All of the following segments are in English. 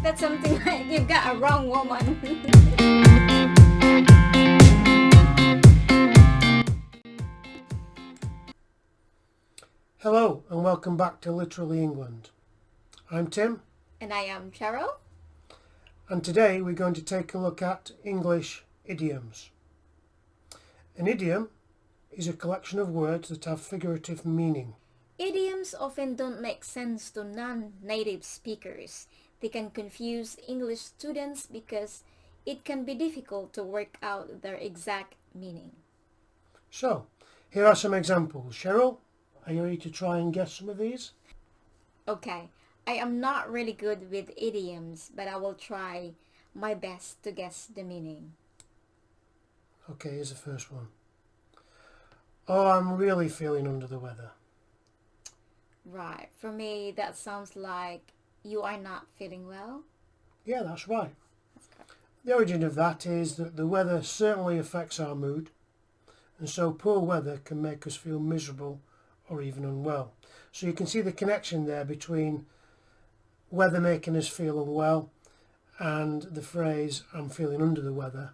That's something like you've got a wrong woman. Hello and welcome back to Literally England. I'm Tim And I am Cheryl. and today we're going to take a look at English idioms. An idiom is a collection of words that have figurative meaning. Idioms often don't make sense to non-native speakers. They can confuse English students because it can be difficult to work out their exact meaning. So, here are some examples. Cheryl, are you ready to try and guess some of these? Okay, I am not really good with idioms, but I will try my best to guess the meaning. Okay, here's the first one. Oh, I'm really feeling under the weather. Right, for me that sounds like you are not feeling well. Yeah, that's right. That's correct. The origin of that is that the weather certainly affects our mood, and so poor weather can make us feel miserable or even unwell. So you can see the connection there between weather making us feel unwell and the phrase I'm feeling under the weather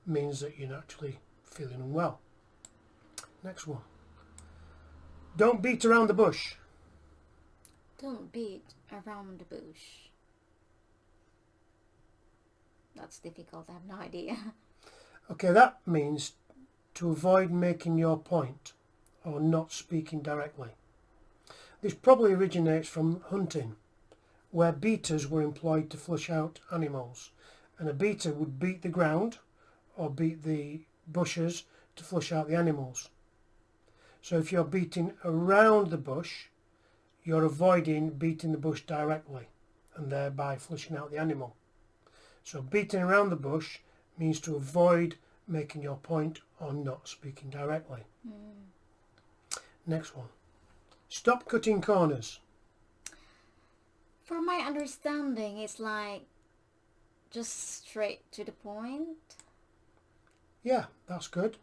means that you're actually feeling unwell. Next one. Don't beat around the bush. Don't beat around the bush. That's difficult, I have no idea. Okay, that means to avoid making your point or not speaking directly. This probably originates from hunting, where beaters were employed to flush out animals, and a beater would beat the ground or beat the bushes to flush out the animals. So if you're beating around the bush, you're avoiding beating the bush directly and thereby flushing out the animal. So beating around the bush means to avoid making your point or not speaking directly. Next one. Stop cutting corners. For my understanding, it's like just straight to the point. Yeah, that's good.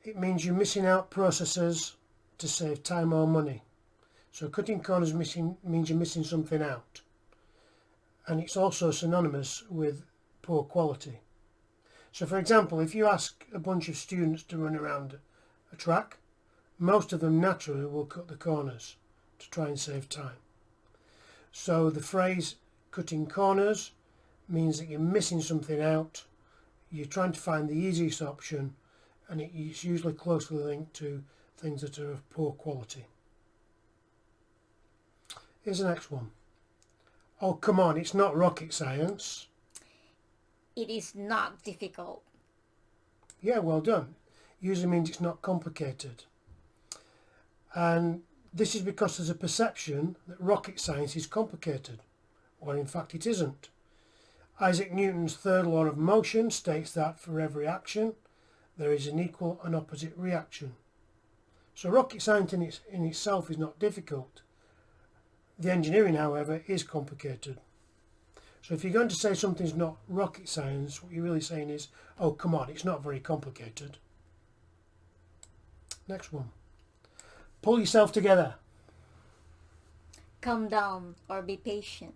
It means you're missing out processes to save time or money. So cutting corners means you're missing something out. And it's also synonymous with poor quality. So for example, if you ask a bunch of students to run around a track, most of them naturally will cut the corners to try and save time. So the phrase cutting corners means that you're missing something out, you're trying to find the easiest option, and it's usually closely linked to things that are of poor quality. Here's the next one. Oh, come on, it's not rocket science. It is not difficult. Yeah, well done. Usually means it's not complicated. And this is because there's a perception that rocket science is complicated, when in fact it isn't. Isaac Newton's third law of motion states that for every action, there is an equal and opposite reaction. So rocket science in itself is not difficult. The engineering, however, is complicated. So if you're going to say something's not rocket science, what you're really saying is, oh, come on, it's not very complicated. Next one. Pull yourself together. Calm down or be patient.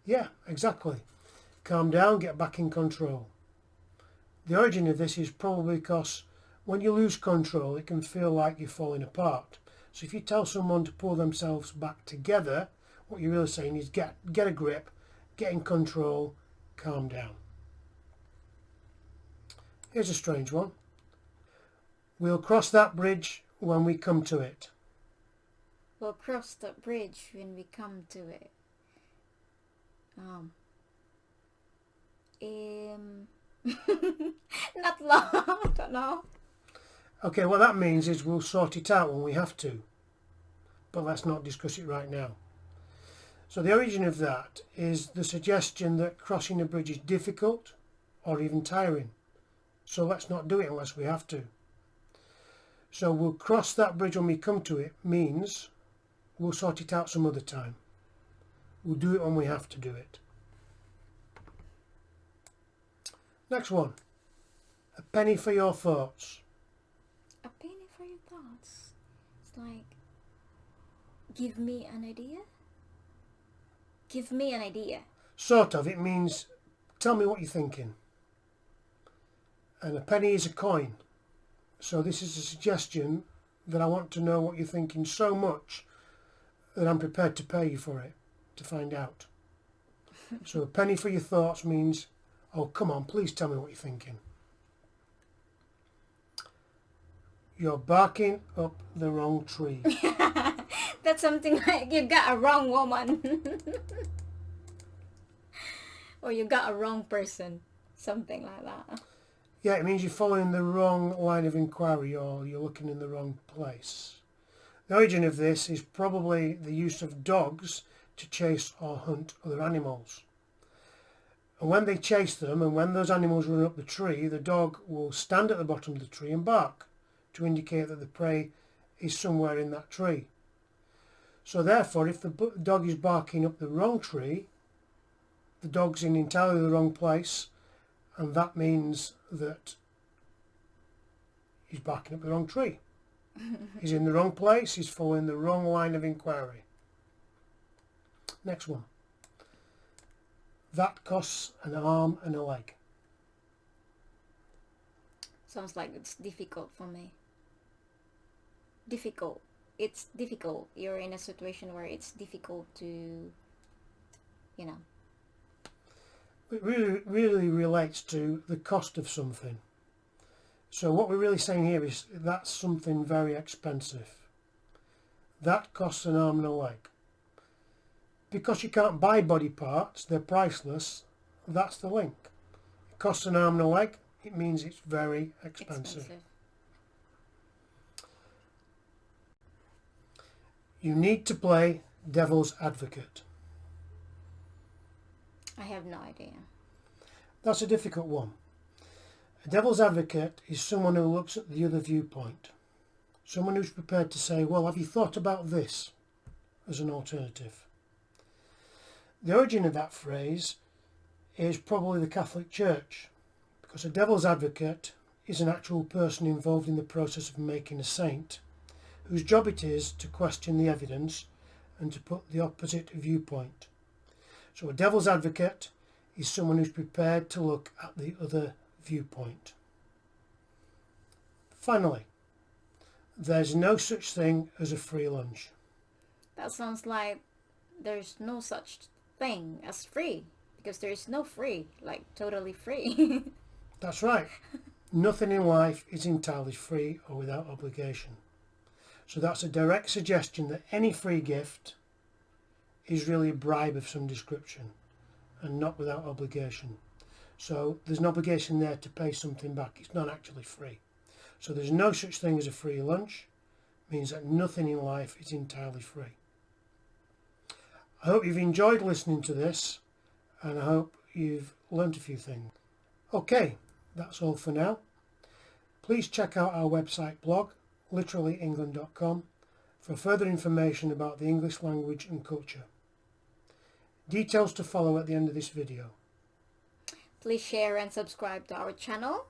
Yeah, exactly. Calm down, get back in control. The origin of this is probably because when you lose control, it can feel like you're falling apart. So if you tell someone to pull themselves back together, what you're really saying is get a grip, get in control, calm down. Here's a strange one. We'll cross that bridge when we come to it. We'll cross the bridge when we come to it. Not long. I don't know. Okay, what that means is we'll sort it out when we have to. But let's not discuss it right now. So the origin of that is the suggestion that crossing a bridge is difficult or even tiring. So let's not do it unless we have to. So we'll cross that bridge when we come to it means we'll sort it out some other time. We'll do it when we have to do it. Next one. A penny for your thoughts. A penny for your thoughts. It's like, give me an idea. Give me an idea. Sort of, it means tell me what you're thinking. And a penny is a coin. So this is a suggestion that I want to know what you're thinking so much that I'm prepared to pay you for it to find out. So a penny for your thoughts means, oh, come on, please tell me what you're thinking. You're barking up the wrong tree. That's something like you got a wrong woman. Or you got a wrong person. Something like that. Yeah, it means you're following the wrong line of inquiry or you're looking in the wrong place. The origin of this is probably the use of dogs to chase or hunt other animals. And when they chase them and when those animals run up the tree, the dog will stand at the bottom of the tree and bark to indicate that the prey is somewhere in that tree. So therefore, if the dog is barking up the wrong tree, the dog's in entirely the wrong place, and that means that he's barking up the wrong tree. He's in the wrong place, he's following the wrong line of inquiry. Next one. That costs an arm and a leg. Sounds like it's difficult for me. Difficult. It's difficult. You're in a situation where it's difficult to, you know. It really relates to the cost of something. So what we're really saying here is that's something very expensive. That costs an arm and a leg. Because you can't buy body parts, they're priceless, that's the link. It costs an arm and a leg, it means it's very expensive. You need to play devil's advocate. I have no idea. That's a difficult one. A devil's advocate is someone who looks at the other viewpoint. Someone who's prepared to say, well, have you thought about this as an alternative? The origin of that phrase is probably the Catholic Church, because a devil's advocate is an actual person involved in the process of making a saint, whose job it is to question the evidence and to put the opposite viewpoint. So a devil's advocate is someone who's prepared to look at the other viewpoint. Finally, there's no such thing as a free lunch. That sounds like there's no such thing as free, because there is no free, like totally free. That's right. Nothing in life is entirely free or without obligation. So that's a direct suggestion that any free gift is really a bribe of some description and not without obligation. So there's an obligation there to pay something back. It's not actually free. So there's no such thing as a free lunch. It means that nothing in life is entirely free. I hope you've enjoyed listening to this and I hope you've learnt a few things. Okay, that's all for now. Please check out our website blog, literalyengland.com, for further information about the English language and culture. Details to follow at the end of this video. Please share and subscribe to our channel.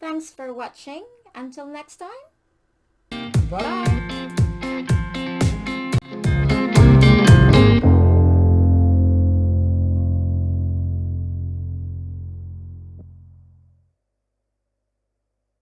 Thanks for watching. Until next time. Bye.